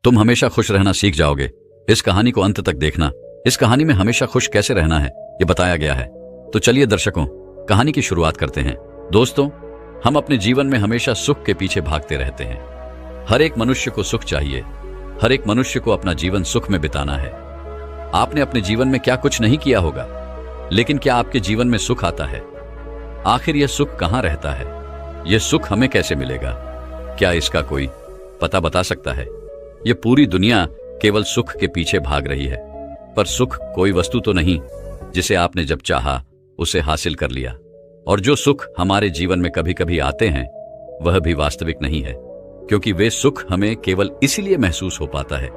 तुम हमेशा खुश रहना सीख जाओगे। इस कहानी को अंत तक देखना। इस कहानी में हमेशा खुश कैसे रहना है ये बताया गया है। तो चलिए दर्शकों, कहानी की शुरुआत करते हैं। दोस्तों, हम अपने जीवन में हमेशा सुख के पीछे भागते रहते हैं। हर एक मनुष्य को सुख चाहिए। हर एक मनुष्य को अपना जीवन सुख में बिताना है। आपने अपने जीवन में क्या कुछ नहीं किया होगा, लेकिन क्या आपके जीवन में सुख आता है? आखिर यह सुख कहां रहता है? यह सुख हमें कैसे मिलेगा? क्या इसका कोई पता बता सकता है? यह पूरी दुनिया केवल सुख के पीछे भाग रही है, पर सुख कोई वस्तु तो नहीं जिसे आपने जब चाहा उसे हासिल कर लिया। और जो सुख हमारे जीवन में कभी कभी आते हैं वह भी वास्तविक नहीं है, क्योंकि वे सुख हमें केवल इसीलिए महसूस हो पाता है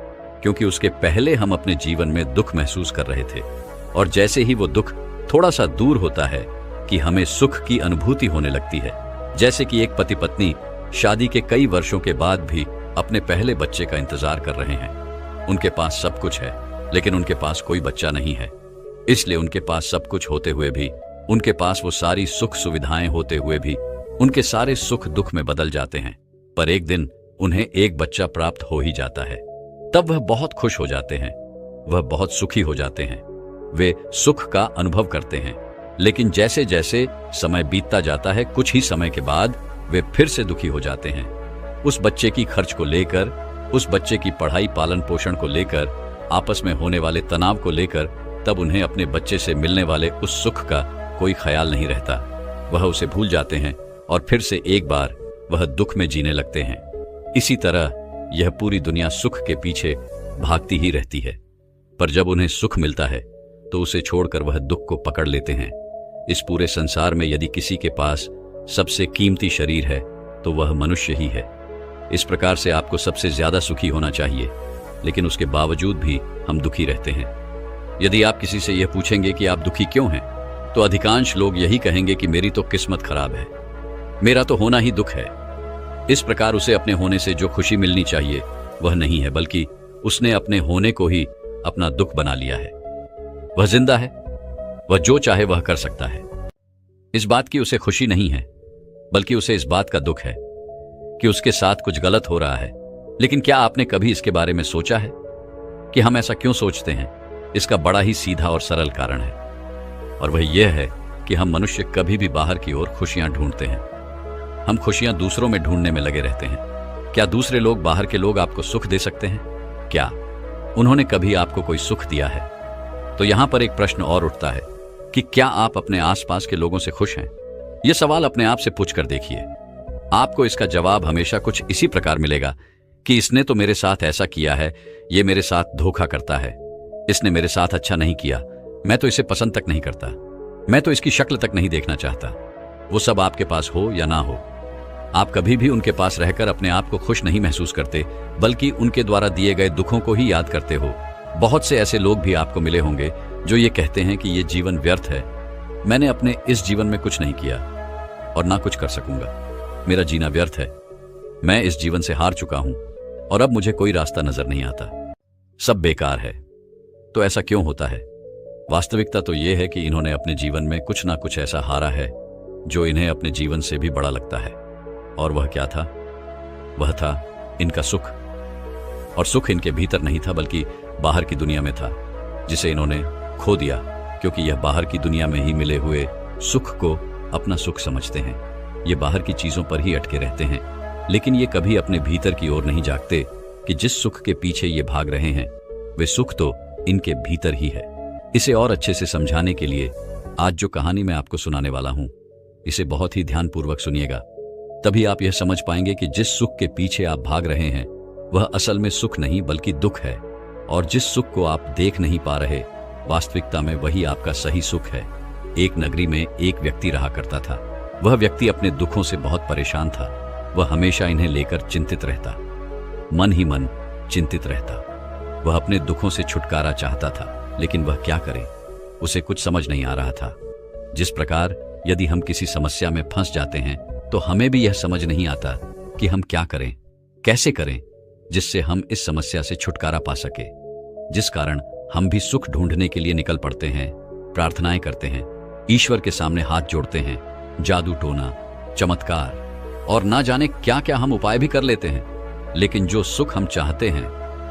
क्योंकि उसके पहले हम अपने जीवन में दुख महसूस कर रहे थे। और जैसे ही वो दुख थोड़ा सा दूर होता है कि हमें सुख की अनुभूति होने लगती है। जैसे कि एक पति पत्नी शादी के कई वर्षों के बाद भी अपने पहले बच्चे का इंतजार कर रहे हैं। उनके पास सब कुछ है, लेकिन उनके पास कोई बच्चा नहीं है। इसलिए उनके पास सब कुछ होते हुए भी, उनके पास वो सारी सुख सुविधाएं होते हुए भी, उनके सारे सुख दुख में बदल जाते हैं। पर एक दिन उन्हें एक बच्चा प्राप्त हो ही जाता है। तब वह बहुत खुश हो जाते हैं, वह बहुत सुखी हो जाते हैं, वे सुख का अनुभव करते हैं। लेकिन जैसे जैसे समय बीतता जाता है, कुछ ही समय के बाद वे फिर से दुखी हो जाते हैं। उस बच्चे की खर्च को लेकर, उस बच्चे की पढ़ाई पालन पोषण को लेकर, आपस में होने वाले तनाव को लेकर, तब उन्हें अपने बच्चे से मिलने वाले उस सुख का कोई ख्याल नहीं रहता। वह उसे भूल जाते हैं और फिर से एक बार वह दुख में जीने लगते हैं। इसी तरह यह पूरी दुनिया सुख के पीछे भागती ही रहती है। पर जब उन्हें सुख मिलता है तो उसे छोड़कर वह दुख को पकड़ लेते हैं। इस पूरे संसार में यदि किसी के पास सबसे कीमती शरीर है तो वह मनुष्य ही है। इस प्रकार से आपको सबसे ज्यादा सुखी होना चाहिए, लेकिन उसके बावजूद भी हम दुखी रहते हैं। यदि आप किसी से यह पूछेंगे कि आप दुखी क्यों हैं, तो अधिकांश लोग यही कहेंगे कि मेरी तो किस्मत खराब है, मेरा तो होना ही दुख है। इस प्रकार उसे अपने होने से जो खुशी मिलनी चाहिए वह नहीं है, बल्कि उसने अपने होने को ही अपना दुख बना लिया है। वह जिंदा है, वह जो चाहे वह कर सकता है। इस बात की उसे खुशी नहीं है, बल्कि उसे इस बात का दुख है कि उसके साथ कुछ गलत हो रहा है। लेकिन क्या आपने कभी इसके बारे में सोचा है कि हम ऐसा क्यों सोचते हैं? इसका बड़ा ही सीधा और सरल कारण है, और वह यह है कि हम मनुष्य कभी भी बाहर की ओर खुशियां ढूंढते हैं। हम खुशियां दूसरों में ढूंढने में लगे रहते हैं। क्या दूसरे लोग, बाहर के लोग आपको सुख दे सकते हैं? क्या उन्होंने कभी आपको कोई सुख दिया है? तो यहां पर एक प्रश्न और उठता है कि क्या आप अपने आसपास के लोगों से खुश हैं? यह सवाल अपने आप से पूछकर देखिए। आपको इसका जवाब हमेशा कुछ इसी प्रकार मिलेगा कि इसने तो मेरे साथ ऐसा किया है, ये मेरे साथ धोखा करता है, इसने मेरे साथ अच्छा नहीं किया, मैं तो इसे पसंद तक नहीं करता, मैं तो इसकी शक्ल तक नहीं देखना चाहता। वो सब आपके पास हो या ना हो, आप कभी भी उनके पास रहकर अपने आप को खुश नहीं महसूस करते, बल्कि उनके द्वारा दिए गए दुखों को ही याद करते हो। बहुत से ऐसे लोग भी आपको मिले होंगे जो ये कहते हैं कि ये जीवन व्यर्थ है, मैंने अपने इस जीवन में कुछ नहीं किया और ना कुछ कर सकूंगा, मेरा जीना व्यर्थ है, मैं इस जीवन से हार चुका हूं और अब मुझे कोई रास्ता नजर नहीं आता, सब बेकार है। तो ऐसा क्यों होता है? वास्तविकता तो यह है कि इन्होंने अपने जीवन में कुछ ना कुछ ऐसा हारा है जो इन्हें अपने जीवन से भी बड़ा लगता है। और वह क्या था? वह था इनका सुख। और सुख इनके भीतर नहीं था, बल्कि बाहर की दुनिया में था, जिसे इन्होंने खो दिया, क्योंकि यह बाहर की दुनिया में ही मिले हुए सुख को अपना सुख समझते हैं। ये बाहर की चीजों पर ही अटके रहते हैं, लेकिन ये कभी अपने भीतर की ओर नहीं जागते कि जिस सुख के पीछे ये भाग रहे हैं वे सुख तो इनके भीतर ही है। इसे और अच्छे से समझाने के लिए आज जो कहानी मैं आपको सुनाने वाला हूं, इसे बहुत ही ध्यानपूर्वक सुनिएगा, तभी आप यह समझ पाएंगे कि जिस सुख के पीछे आप भाग रहे हैं वह असल में सुख नहीं बल्कि दुख है। और जिस सुख को आप देख नहीं पा रहे, वास्तविकता में वही आपका सही सुख है। एक नगरी में एक व्यक्ति रहा करता था। वह व्यक्ति अपने दुखों से बहुत परेशान था। वह हमेशा इन्हें लेकर चिंतित रहता, मन ही मन चिंतित रहता। वह अपने दुखों से छुटकारा चाहता था, लेकिन वह क्या करे, उसे कुछ समझ नहीं आ रहा था। जिस प्रकार यदि हम किसी समस्या में फंस जाते हैं तो हमें भी यह समझ नहीं आता कि हम क्या करें, कैसे करें, जिससे हम इस समस्या से छुटकारा पा सके। जिस कारण हम भी सुख ढूंढने के लिए निकल पड़ते हैं, प्रार्थनाएं करते हैं, ईश्वर के सामने हाथ जोड़ते हैं, जादू टोना, चमत्कार और ना जाने क्या क्या हम उपाय भी कर लेते हैं। लेकिन जो सुख हम चाहते हैं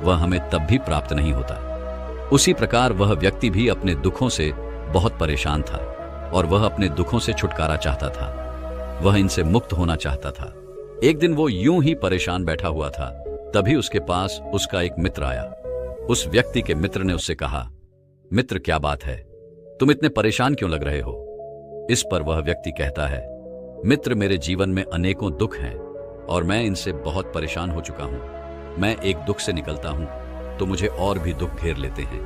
वह हमें तब भी प्राप्त नहीं होता। उसी प्रकार वह व्यक्ति भी अपने दुखों से बहुत परेशान था और वह अपने दुखों से छुटकारा चाहता था। वह इनसे मुक्त होना चाहता था। एक दिन वो यूं ही परेशान बैठा हुआ था, तभी उसके पास उसका एक मित्र आया। उस व्यक्ति के मित्र ने उससे कहा, मित्र क्या बात है, तुम इतने परेशान क्यों लग रहे हो? इस पर वह व्यक्ति कहता है, मित्र मेरे जीवन में अनेकों दुख हैं और मैं इनसे बहुत परेशान हो चुका हूं। मैं एक दुख से निकलता हूं तो मुझे और भी दुख घेर लेते हैं।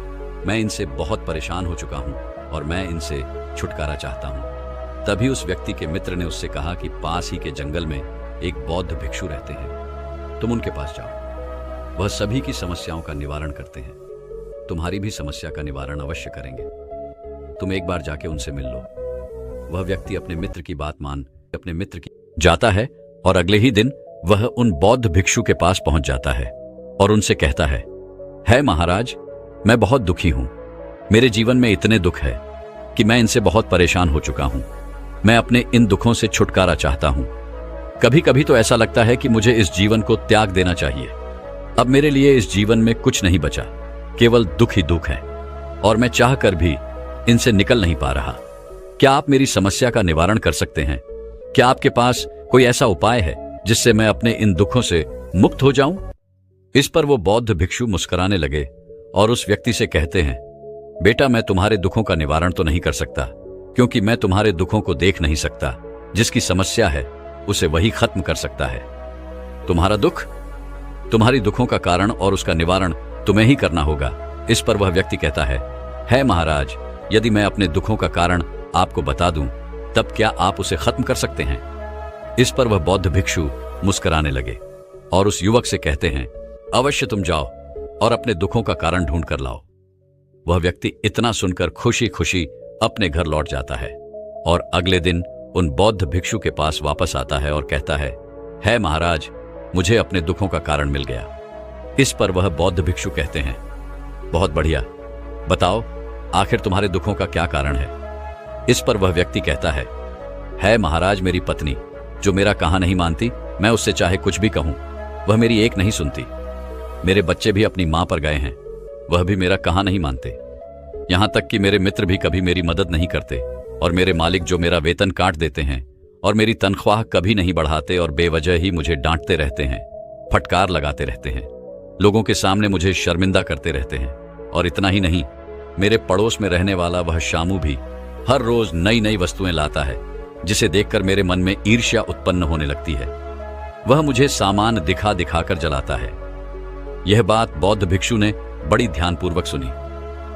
मैं इनसे बहुत परेशान हो चुका हूं और मैं इनसे छुटकारा चाहता हूं। तभी उस व्यक्ति के मित्र ने उससे कहा कि पास ही के जंगल में एक बौद्ध भिक्षु रहते हैं, तुम उनके पास जाओ। वह सभी की समस्याओं का निवारण करते हैं। तुम्हारी भी समस्या का निवारण अवश्य करेंगे। तुम एक बार जाके उनसे मिल लो। वह व्यक्ति अपने मित्र की बात मान अपने मित्र की जाता है और अगले ही दिन वह उन बौद्ध भिक्षु के पास पहुंच जाता है और उनसे कहता है महाराज, मैं बहुत दुखी हूं। मेरे जीवन में इतने दुख है कि मैं इनसे बहुत परेशान हो चुका हूं। मैं अपने इन दुखों से छुटकारा चाहता हूं। कभी कभी तो ऐसा लगता है कि मुझे इस जीवन को त्याग देना चाहिए। अब मेरे लिए इस जीवन में कुछ नहीं बचा, केवल दुख ही दुख है और मैं चाह कर भी इनसे निकल नहीं पा रहा। क्या आप मेरी समस्या का निवारण कर सकते हैं? क्या आपके पास कोई ऐसा उपाय है जिससे मैं अपने इन दुखों से मुक्त हो जाऊं? इस पर वो बौद्ध भिक्षु मुस्कुराने लगे और उस व्यक्ति से कहते हैं, बेटा, मैं तुम्हारे दुखों का निवारण तो नहीं कर सकता, क्योंकि मैं तुम्हारे दुखों को देख नहीं सकता। जिसकी समस्या है उसे वही खत्म कर सकता है। तुम्हारा दुख, तुम्हारी दुखों का कारण और उसका निवारण तुम्हें ही करना होगा। इस पर वह व्यक्ति कहता है महाराज, यदि मैं अपने दुखों का कारण आपको बता दूं, तब क्या आप उसे खत्म कर सकते हैं? इस पर वह बौद्ध भिक्षु मुस्कुराने लगे और उस युवक से कहते हैं, अवश्य तुम जाओ और अपने दुखों का कारण ढूंढ कर लाओ। वह व्यक्ति इतना सुनकर खुशी खुशी अपने घर लौट जाता है और अगले दिन उन बौद्ध भिक्षु के पास वापस आता है और कहता है महाराज, मुझे अपने दुखों का कारण मिल गया। इस पर वह बौद्ध भिक्षु कहते हैं, बहुत बढ़िया, बताओ आखिर तुम्हारे दुखों का क्या कारण है? इस पर वह व्यक्ति कहता है महाराज, मेरी पत्नी जो मेरा कहा नहीं मानती। मैं उससे चाहे कुछ भी कहूं वह मेरी एक नहीं सुनती। मेरे बच्चे भी अपनी मां पर गए हैं, वह भी मेरा कहा नहीं मानते। यहां तक कि मेरे मित्र भी कभी मेरी मदद नहीं करते और मेरे मालिक जो मेरा वेतन काट देते हैं और मेरी तनख्वाह कभी नहीं बढ़ाते और बेवजह ही मुझे डांटते रहते हैं, फटकार लगाते रहते हैं, लोगों के सामने मुझे शर्मिंदा करते रहते हैं। और इतना ही नहीं, मेरे पड़ोस में रहने वाला वह शामू भी हर रोज नई नई वस्तुएं लाता है, जिसे देखकर मेरे मन में ईर्ष्या उत्पन्न होने लगती है। वह मुझे सामान दिखा दिखाकर जलाता है। यह बात बौद्ध भिक्षु ने बड़ी ध्यानपूर्वक सुनी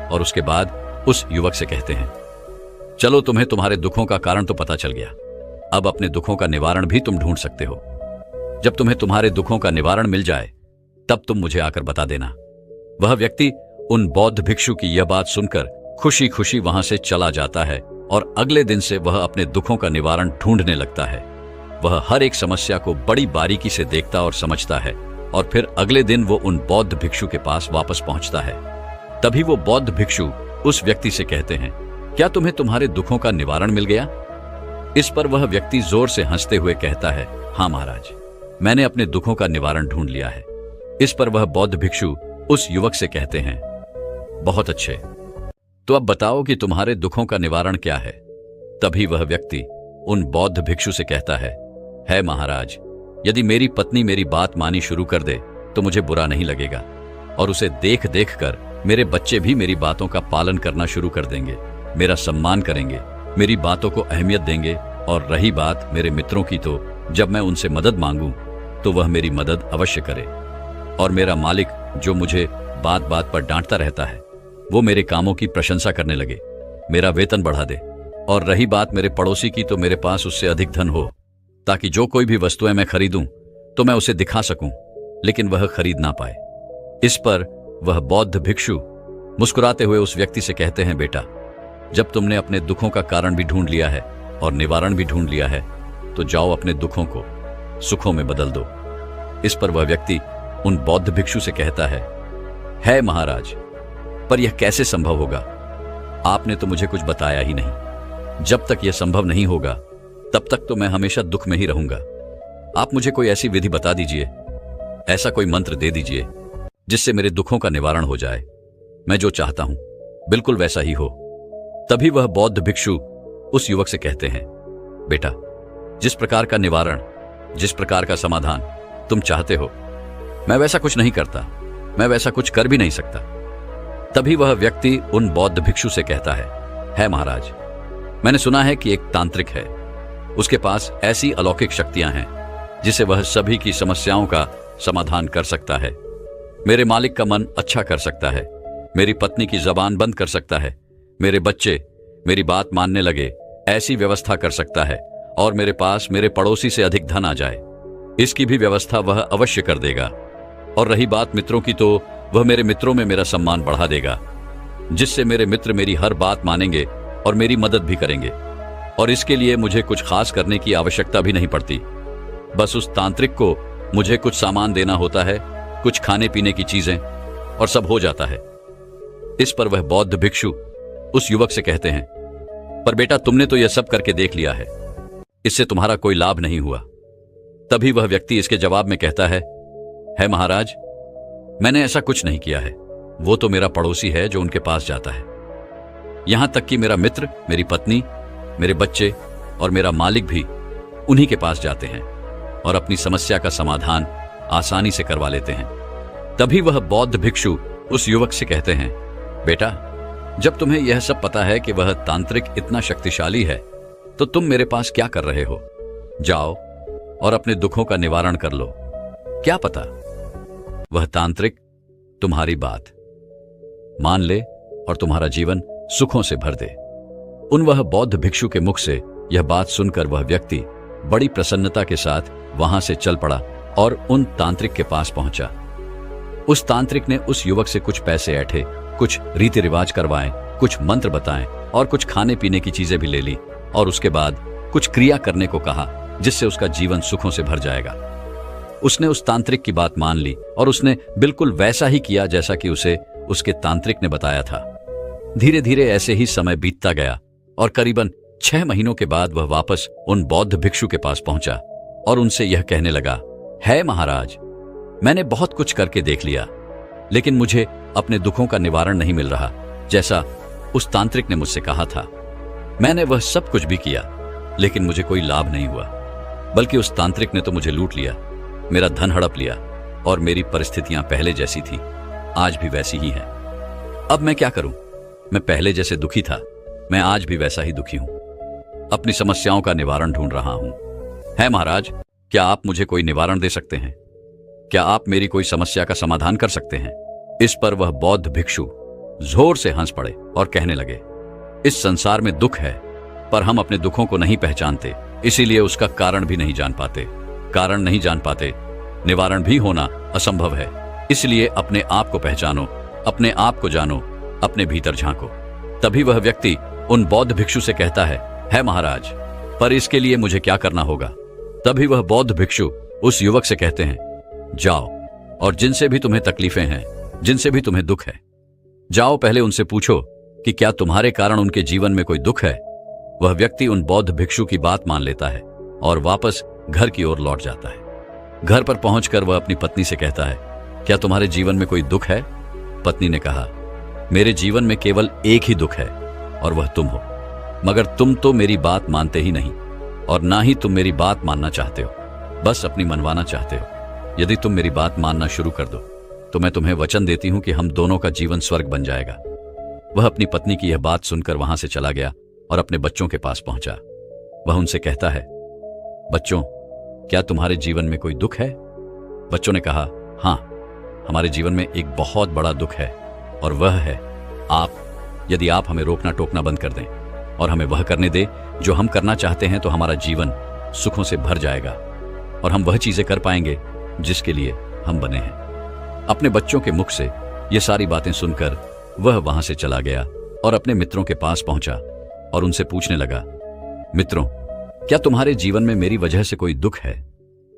और उसके बाद उस युवक से कहते हैं, चलो तुम्हें तुम्हारे दुखों का कारण तो पता चल गया, अब अपने दुखों का निवारण भी तुम ढूंढ सकते हो। जब तुम्हें तुम्हारे दुखों का निवारण मिल जाए तब तुम मुझे आकर बता देना। वह व्यक्ति उन बौद्ध भिक्षु की यह बात सुनकर खुशी खुशी वहां से चला जाता है और अगले दिन से वह अपने दुखों का निवारण ढूंढने लगता है। वह हर एक समस्या को बड़ी बारीकी से देखता और समझता है और फिर अगले दिन वो उन बौद्ध भिक्षु के पास वापस पहुंचता है। तभी वो बौद्ध भिक्षु उस व्यक्ति से कहते हैं, क्या तुम्हें तुम्हारे दुखों का निवारण मिल गया? इस पर वह व्यक्ति जोर से हंसते हुए कहता है, हाँ महाराज, मैंने अपने दुखों का निवारण ढूंढ लिया है। इस पर वह बौद्ध भिक्षु उस युवक से कहते हैं, बहुत अच्छे, तो अब बताओ कि तुम्हारे दुखों का निवारण क्या है? तभी वह व्यक्ति उन बौद्ध भिक्षु से कहता है महाराज, यदि मेरी पत्नी मेरी बात मानी शुरू कर दे तो मुझे बुरा नहीं लगेगा और उसे देख देख कर मेरे बच्चे भी मेरी बातों का पालन करना शुरू कर देंगे, मेरा सम्मान करेंगे, मेरी बातों को अहमियत देंगे। और रही बात मेरे मित्रों की, तो जब मैं उनसे मदद मांगूं तो वह मेरी मदद अवश्य करे। और मेरा मालिक जो मुझे बात बात पर डांटता रहता है, वो मेरे कामों की प्रशंसा करने लगे, मेरा वेतन बढ़ा दे। और रही बात मेरे पड़ोसी की, तो मेरे पास उससे अधिक धन हो, ताकि जो कोई भी वस्तुएं मैं खरीदूं तो मैं उसे दिखा सकूं, लेकिन वह खरीद ना पाए। इस पर वह बौद्ध भिक्षु मुस्कुराते हुए उस व्यक्ति से कहते हैं, बेटा, जब तुमने अपने दुखों का कारण भी ढूंढ लिया है और निवारण भी ढूंढ लिया है, तो जाओ अपने दुखों को सुखों में बदल दो। इस पर वह व्यक्ति उन बौद्ध भिक्षु से कहता है महाराज, पर यह कैसे संभव होगा? आपने तो मुझे कुछ बताया ही नहीं। जब तक यह संभव नहीं होगा तब तक तो मैं हमेशा दुख में ही रहूंगा। आप मुझे कोई ऐसी विधि बता दीजिए, ऐसा कोई मंत्र दे दीजिए जिससे मेरे दुखों का निवारण हो जाए। मैं जो चाहता हूं बिल्कुल वैसा ही हो। तभी वह बौद्ध भिक्षु उस युवक से कहते हैं, बेटा, जिस प्रकार का निवारण, जिस प्रकार का समाधान तुम चाहते हो, मैं वैसा कुछ नहीं करता, मैं वैसा कुछ कर भी नहीं सकता। तभी वह व्यक्ति उन बौद्ध भिक्षु से कहता है महाराज, मैंने सुना है कि एक तांत्रिक है, उसके पास ऐसी अलौकिक शक्तियां हैं जिसे वह सभी की समस्याओं का समाधान कर सकता है। मेरे मालिक का मन अच्छा कर सकता है, मेरी पत्नी की जबान बंद कर सकता है, मेरे बच्चे मेरी बात मानने लगे ऐसी व्यवस्था कर सकता है, और मेरे पास मेरे पड़ोसी से अधिक धन आ जाए, इसकी भी व्यवस्था वह अवश्य कर देगा। और रही बात मित्रों की, तो वह मेरे मित्रों में मेरा सम्मान बढ़ा देगा, जिससे मेरे मित्र मेरी हर बात मानेंगे और मेरी मदद भी करेंगे। और इसके लिए मुझे कुछ खास करने की आवश्यकता भी नहीं पड़ती। बस उस तांत्रिक को मुझे कुछ सामान देना होता है, कुछ खाने पीने की चीजें, और सब हो जाता है। इस पर वह बौद्ध भिक्षु उस युवक से कहते हैं, पर बेटा, तुमने तो यह सब करके देख लिया है, इससे तुम्हारा कोई लाभ नहीं हुआ। तभी वह व्यक्ति इसके जवाब में कहता है महाराज, मैंने ऐसा कुछ नहीं किया है, वो तो मेरा पड़ोसी है जो उनके पास जाता है। यहां तक कि मेरा मित्र, मेरी पत्नी, मेरे बच्चे और मेरा मालिक भी उन्हीं के पास जाते हैं और अपनी समस्या का समाधान आसानी से करवा लेते हैं। तभी वह बौद्ध भिक्षु उस युवक से कहते हैं, बेटा, जब तुम्हें यह सब पता है कि वह तांत्रिक इतना शक्तिशाली है, तो तुम मेरे पास क्या कर रहे हो? जाओ और अपने दुखों का निवारण कर लो। क्या पता वह तांत्रिक तुम्हारी बात मान ले और तुम्हारा जीवन सुखों से भर दे। वह बौद्ध भिक्षु के मुख से यह बात सुनकर वह व्यक्ति बड़ी प्रसन्नता के साथ वहां से चल पड़ा और उन तांत्रिक के पास पहुंचा। उस तांत्रिक ने उस युवक से कुछ पैसे ऐंठे, कुछ रीति रिवाज करवाए, कुछ मंत्र बताएं और कुछ खाने पीने की चीजें भी ले ली, और उसके बाद कुछ क्रिया करने को कहा जिससे उसका जीवन सुखों से भर जाएगा। उसने उस तांत्रिक की बात मान ली और उसने बिल्कुल वैसा ही किया जैसा कि उसे उसके तांत्रिक ने बताया था। धीरे धीरे ऐसे ही समय बीतता गया और करीबन 6 महीनों के बाद वह वापस उन बौद्ध भिक्षु के पास पहुंचा और उनसे यह कहने लगा, महाराज, मैंने बहुत कुछ करके देख लिया, लेकिन मुझे अपने दुखों का निवारण नहीं मिल रहा, जैसा उस तांत्रिक ने मुझसे कहा था। मैंने वह सब कुछ भी किया, लेकिन मुझे कोई लाभ नहीं हुआ, बल्कि उस तांत्रिक ने तो मुझे लूट लिया, मेरा धन हड़प लिया, और मेरी परिस्थितियां पहले जैसी थी आज भी वैसी ही हैं। अब मैं क्या करूं? मैं पहले जैसे दुखी था, मैं आज भी वैसा ही दुखी हूं। अपनी समस्याओं का निवारण ढूंढ रहा हूं। महाराज, क्या आप मुझे कोई निवारण दे सकते हैं? क्या आप मेरी कोई समस्या का समाधान कर सकते हैं? इस पर वह बौद्ध भिक्षु जोर से हंस पड़े और कहने लगे, इस संसार में दुख है, पर हम अपने दुखों को नहीं पहचानते, इसीलिए उसका कारण भी नहीं जान पाते। कारण नहीं जान पाते, निवारण भी होना असंभव है। इसलिए अपने आप को पहचानो, अपने आप को जानो, अपने भीतर झांको। तभी वह व्यक्ति उन बौद्ध भिक्षु से कहता है महाराज, पर इसके लिए मुझे क्या करना होगा? तभी वह बौद्ध भिक्षु उस युवक से कहते हैं, जाओ और जिनसे भी तुम्हें तकलीफें हैं, जिनसे भी तुम्हें दुख है, जाओ पहले उनसे पूछो कि क्या तुम्हारे कारण उनके जीवन में कोई दुख है। वह व्यक्ति उन बौद्ध भिक्षु की बात मान लेता है और वापस घर की ओर लौट जाता है। घर पर पहुंचकर वह अपनी पत्नी से कहता है, क्या तुम्हारे जीवन में कोई दुख है? पत्नी ने कहा, मेरे जीवन में केवल एक ही दुख है, और वह तुम हो। मगर तुम तो मेरी बात मानते ही नहीं, और ना ही तुम मेरी बात मानना चाहते हो, बस अपनी मनवाना चाहते हो। यदि तुम मेरी बात मानना शुरू कर दो, तो मैं तुम्हें वचन देती हूं कि हम दोनों का जीवन स्वर्ग बन जाएगा। वह अपनी पत्नी की यह बात सुनकर वहां से चला गया और अपने बच्चों के पास पहुंचा। वह उनसे कहता है, बच्चों, क्या तुम्हारे जीवन में कोई दुख है? बच्चों ने कहा, हाँ, हमारे जीवन में एक बहुत बड़ा दुख है, और वह है आप। यदि आप हमें रोकना टोकना बंद कर दें और हमें वह करने दें जो हम करना चाहते हैं, तो हमारा जीवन सुखों से भर जाएगा और हम वह चीजें कर पाएंगे जिसके लिए हम बने हैं। अपने बच्चों के मुख से ये सारी बातें सुनकर वह वहां से चला गया और अपने मित्रों के पास पहुंचा और उनसे पूछने लगा, मित्रों, क्या तुम्हारे जीवन में मेरी वजह से कोई दुख है?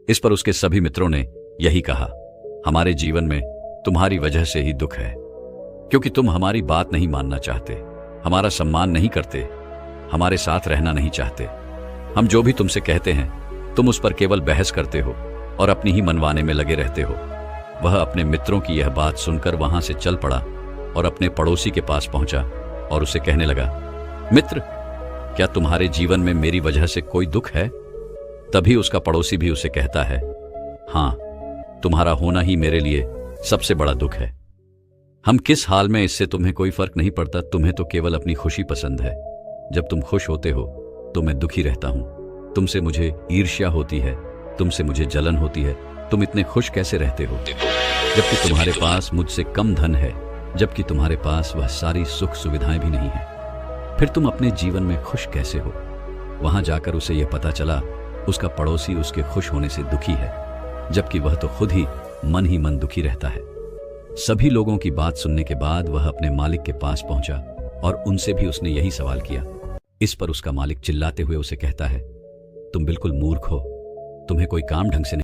इस पर उसके सभी मित्रों ने यही कहा, हमारे जीवन में तुम्हारी वजह से ही दुख है, क्योंकि तुम हमारी बात नहीं मानना चाहते, हमारा सम्मान नहीं करते, हमारे साथ रहना नहीं चाहते। हम जो भी तुमसे कहते हैं, तुम उस पर केवल बहस करते हो और अपनी ही मनवाने में लगे रहते हो। वह अपने मित्रों की यह बात सुनकर वहां से चल पड़ा और अपने पड़ोसी के पास पहुंचा और उसे कहने लगा, मित्र, क्या तुम्हारे जीवन में मेरी वजह से कोई दुख है? तभी उसका पड़ोसी भी उसे कहता है, हाँ, तुम्हारा होना ही मेरे लिए सबसे बड़ा दुख है। हम किस हाल में, इससे तुम्हें कोई फर्क नहीं पड़ता। तुम्हें तो केवल अपनी खुशी पसंद है। जब तुम खुश होते हो तो मैं दुखी रहता हूं। तुमसे मुझे ईर्ष्या होती है, तुमसे मुझे जलन होती है। तुम इतने खुश कैसे रहते हो, जबकि तुम्हारे पास मुझसे कम धन है, जबकि तुम्हारे पास वह सारी सुख सुविधाएं भी नहीं है। फिर तुम अपने जीवन में खुश कैसे हो? वहां जाकर उसे यह पता चला, उसका पड़ोसी उसके खुश होने से दुखी है, जबकि वह तो खुद ही मन दुखी रहता है। सभी लोगों की बात सुनने के बाद वह अपने मालिक के पास पहुंचा और उनसे भी उसने यही सवाल किया। इस पर उसका मालिक चिल्लाते हुए उसे कहता है, तुम बिल्कुल मूर्ख हो, तुम्हें कोई काम ढंग से नहीं